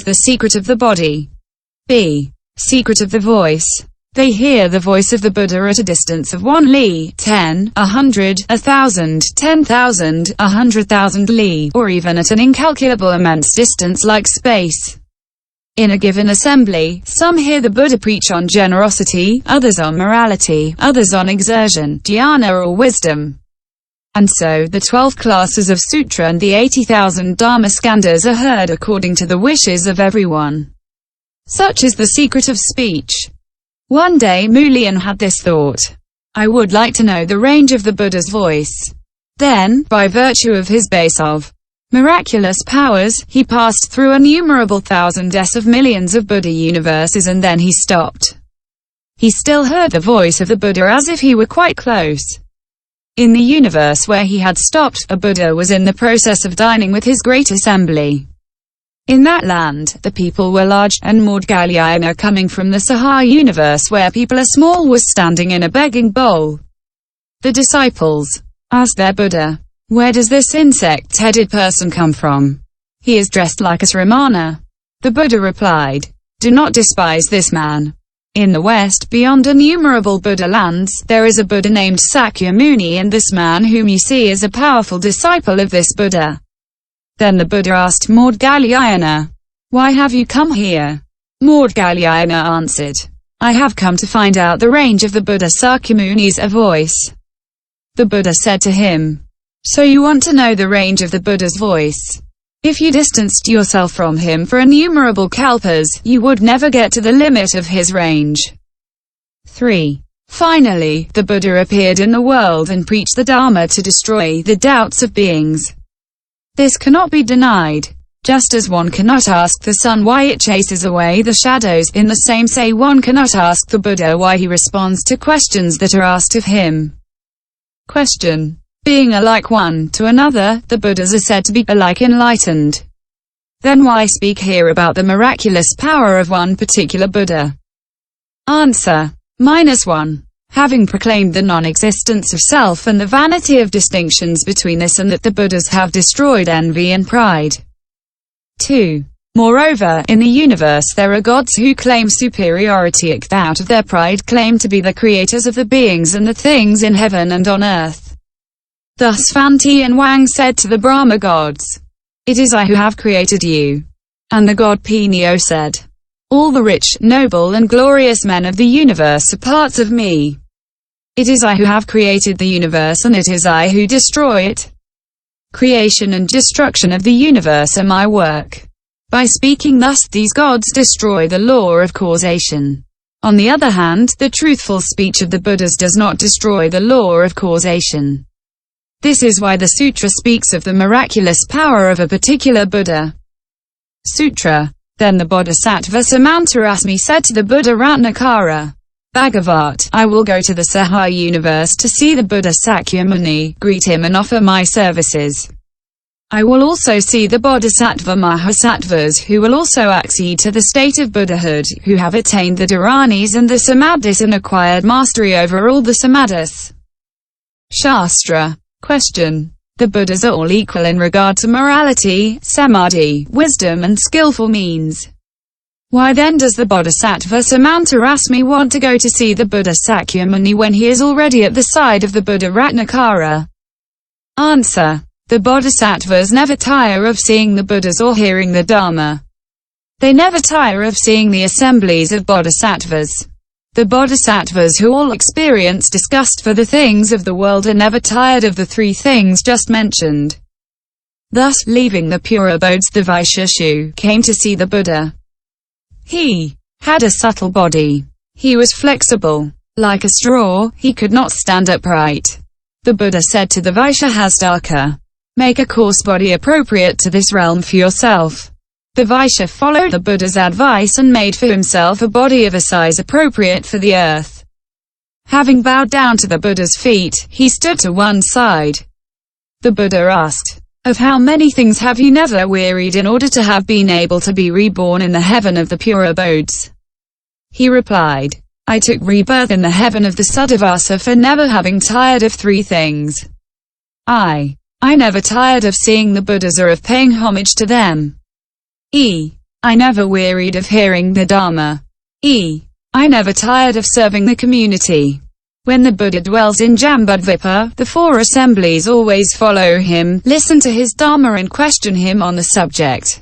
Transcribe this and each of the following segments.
The secret of the body. B. Secret of the voice. They hear the voice of the Buddha at a distance of 1 li, 10, 100, 1,000, 10,000, 100,000 li, or even at an incalculable immense distance like space. In a given assembly, some hear the Buddha preach on generosity, others on morality, others on exertion, jnana or wisdom. And so, the 12 classes of sutra and the 80,000 dharma skandhas are heard according to the wishes of everyone. Such is the secret of speech. One day Mulian had this thought. I would like to know the range of the Buddha's voice. Then, by virtue of his base of miraculous powers, he passed through innumerable thousands of millions of Buddha universes and then he stopped. He still heard the voice of the Buddha as if he were quite close. In the universe where he had stopped, a Buddha was in the process of dining with his great assembly. In that land, the people were large, and Maudgalyayana coming from the Saha universe where people are small was standing in a begging bowl. The disciples asked their Buddha, "Where does this insect-headed person come from? He is dressed like a Sramana." The Buddha replied, "Do not despise this man. In the West, beyond innumerable Buddha lands, there is a Buddha named Sakyamuni, and this man whom you see is a powerful disciple of this Buddha." Then the Buddha asked Maudgalyayana, "Why have you come here?" Maudgalyayana answered, "I have come to find out the range of the Buddha Sakyamuni's voice." The Buddha said to him, "So you want to know the range of the Buddha's voice? If you distanced yourself from him for innumerable kalpas, you would never get to the limit of his range." 3. Finally, the Buddha appeared in the world and preached the Dharma to destroy the doubts of beings. This cannot be denied. Just as one cannot ask the sun why it chases away the shadows, in the same way one cannot ask the Buddha why he responds to questions that are asked of him. Question. Being alike one to another, the Buddhas are said to be alike enlightened. Then why speak here about the miraculous power of one particular Buddha? Answer. -1. Having proclaimed the non-existence of self and the vanity of distinctions between this, and that the Buddhas have destroyed envy and pride. 2. Moreover, in the universe there are gods who claim superiority out of their pride, claim to be the creators of the beings and the things in heaven and on earth. Thus Fan Tian Wang said to the Brahma gods, "It is I who have created you." And the god Pinio said, "All the rich, noble and glorious men of the universe are parts of me. It is I who have created the universe and it is I who destroy it. Creation and destruction of the universe are my work." By speaking thus, these gods destroy the law of causation. On the other hand, the truthful speech of the Buddhas does not destroy the law of causation. This is why the sutra speaks of the miraculous power of a particular Buddha. Sutra. Then the Bodhisattva Samantarasmi said to the Buddha Ratnakara, "Bhagavat, I will go to the Saha universe to see the Buddha Sakyamuni, greet him and offer my services. I will also see the Bodhisattva Mahasattvas who will also accede to the state of Buddhahood, who have attained the Dharanis and the Samadhis and acquired mastery over all the Samadhis." Shastra. Question. The Buddhas are all equal in regard to morality, samadhi, wisdom and skillful means. Why then does the Bodhisattva Samantarasmi want to go to see the Buddha Sakyamuni when he is already at the side of the Buddha Ratnakara? Answer. The Bodhisattvas never tire of seeing the Buddhas or hearing the Dharma. They never tire of seeing the assemblies of Bodhisattvas. The Bodhisattvas who all experience disgust for the things of the world are never tired of the three things just mentioned. Thus, leaving the pure abodes, the Vaisheshu came to see the Buddha. He had a subtle body. He was flexible. Like a straw, he could not stand upright. The Buddha said to the Vaishya, "Make a coarse body appropriate to this realm for yourself." The Vaishya followed the Buddha's advice and made for himself a body of a size appropriate for the earth. Having bowed down to the Buddha's feet, he stood to one side. The Buddha asked, "Of how many things have you never wearied in order to have been able to be reborn in the heaven of the pure abodes?" He replied, "I took rebirth in the heaven of the Suddhavasa for never having tired of three things. I never tired of seeing the Buddhas or of paying homage to them. I never wearied of hearing the Dharma. I never tired of serving the community. When the Buddha dwells in Jambudvipa, the four assemblies always follow him, listen to his Dharma and question him on the subject.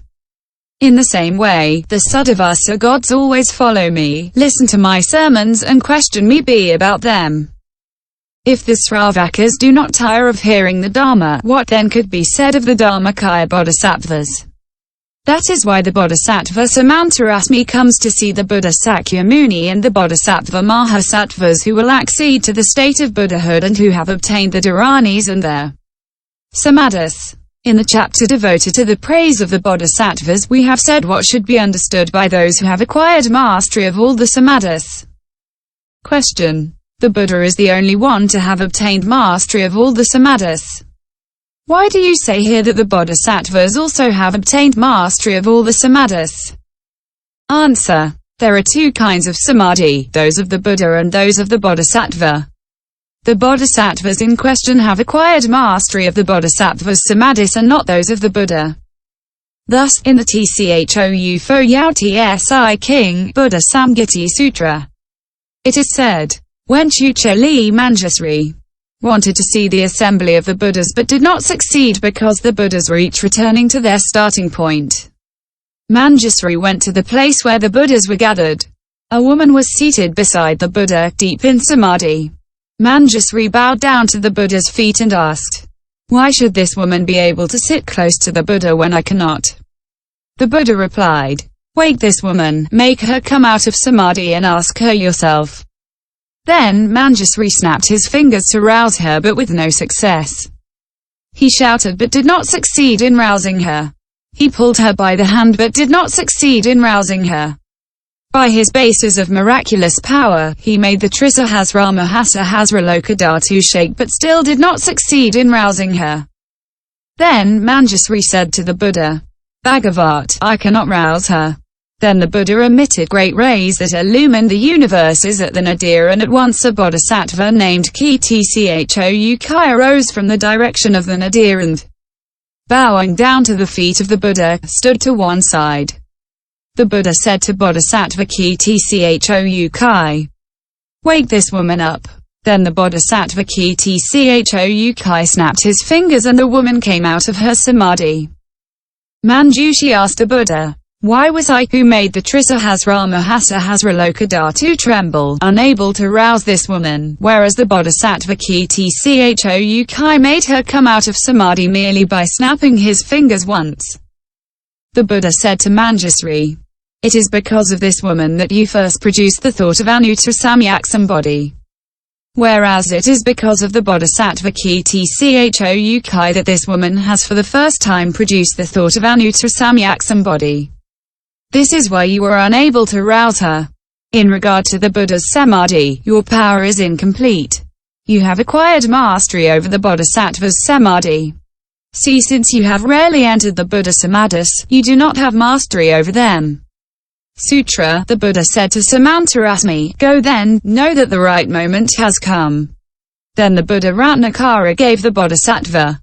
In the same way, the Suddhavasa gods always follow me, listen to my sermons and question me about them. If the Sravakas do not tire of hearing the Dharma, what then could be said of the Dharmakaya Bodhisattvas? That is why the Bodhisattva Samantarasmi comes to see the Buddha Sakyamuni and the Bodhisattva Mahasattvas who will accede to the state of Buddhahood and who have obtained the Dharanis and their samadhis. In the chapter devoted to the praise of the Bodhisattvas, we have said what should be understood by those who have acquired mastery of all the samadhis. Question. The Buddha is the only one to have obtained mastery of all the samadhis. Why do you say here that the Bodhisattvas also have obtained mastery of all the samadhis? Answer. There are two kinds of samadhi, those of the Buddha and those of the Bodhisattva. The Bodhisattvas in question have acquired mastery of the Bodhisattva's samadhis and not those of the Buddha. Thus, in the tchou fo yao tsi king, Buddhasamgitisutra, it is said, when Chucheli Manjusri wanted to see the assembly of the Buddhas but did not succeed because the Buddhas were each returning to their starting point, Manjusri went to the place where the Buddhas were gathered. A woman was seated beside the Buddha, deep in samadhi. Manjusri bowed down to the Buddha's feet and asked, "Why should this woman be able to sit close to the Buddha when I cannot?" The Buddha replied, "Wake this woman, make her come out of samadhi and ask her yourself." Then Manjusri snapped his fingers to rouse her but with no success. He shouted but did not succeed in rousing her. He pulled her by the hand but did not succeed in rousing her. By his basis of miraculous power, he made the trisahasramahasahasralokadhatu shake but still did not succeed in rousing her. Then Manjusri said to the Buddha, "Bhagavat, I cannot rouse her." Then the Buddha emitted great rays that illumined the universes at the nadir, and at once a bodhisattva named Ki tchou kai arose from the direction of the nadir and, bowing down to the feet of the Buddha, stood to one side. The Buddha said to Bodhisattva Ki tchou kai, "Wake this woman up." Then the Bodhisattva Ki tchou kai snapped his fingers and the woman came out of her samadhi. Manjusri asked the Buddha, "Why was I, who made the trisahasramahasahasralokadhatu tremble, unable to rouse this woman, whereas the Bodhisattva Ki tchou kai made her come out of samadhi merely by snapping his fingers once?" The Buddha said to Manjusri, "It is because of this woman that you first produced the thought of anuttara-samyak-sambodhi. Whereas it is because of the Bodhisattva Ki tchou kai that this woman has for the first time produced the thought of anuttara-samyak-sambodhi. This is why you were unable to rouse her. In regard to the Buddha's samadhi, your power is incomplete. You have acquired mastery over the Bodhisattva's samadhi. See, since you have rarely entered the Buddha samadhis, you do not have mastery over them." Sutra. The Buddha said to Samantarasmi, "Go then, know that the right moment has come." Then the Buddha Ratnakara gave the Bodhisattva